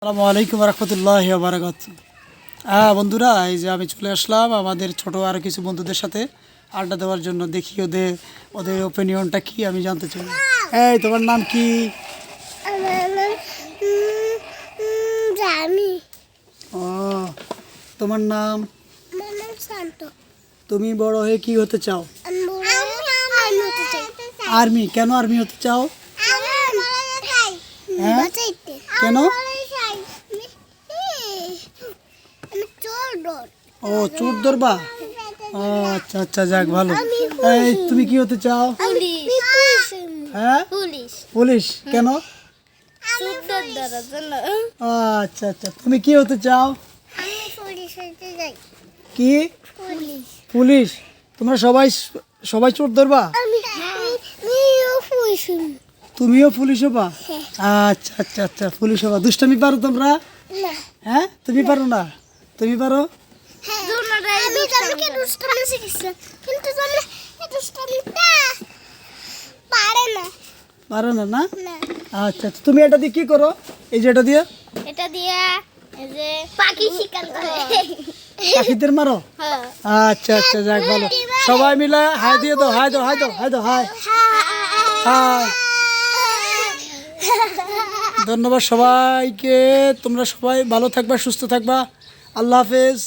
আসসালামু আলাইকুম রহমতুল্লাহ বারাকাত। বন্ধুরা, এই যে আমি চলে আসলাম আমাদের ছোট আরও কিছু বন্ধুদের সাথে আড্ডা দেওয়ার জন্য। দেখি ওদের ওদের ওপিনিয়নটা কি আমি জানতে চাই। এই তোমার নাম কি? ও, তোমার নাম? তুমি বড় হয়ে কি হতে চাও? আর্মি। কেন আর্মি হতে চাও? হ্যাঁ, কেন? ও, চোর ধরবা? ও আচ্ছা আচ্ছা, যাক ভালো। এই তুমি কি হতে চাও? হ্যাঁ, পুলিশ। কেন? আচ্ছা আচ্ছা, তুমি কি হতে চাও? কি? পুলিশ। তোমরা সবাই সবাই চোর ধরবা? তুমিও পুলিশ হবা? আচ্ছা আচ্ছা আচ্ছা, পুলিশ হবা। দুষ্টামি পারো তোমরা? হ্যাঁ, তুমি পারো না? তুমি পারো? পারো না? না, আচ্ছা আচ্ছা। তুমি এটা দিয়ে কি করো? এই যে এটা দিয়ে পাখিদের মারো? আচ্ছা আচ্ছা, যাক ভালো। সবাই মিলে হাই দিয়ে দাও, হাই দাও, হাই দাও, হাই দাও, হাই হাই। ধন্যবাদ সবাইকে। তোমরা সবাই ভালো থাকবা, সুস্থ থাকবা। আল্লাহ হাফেজ।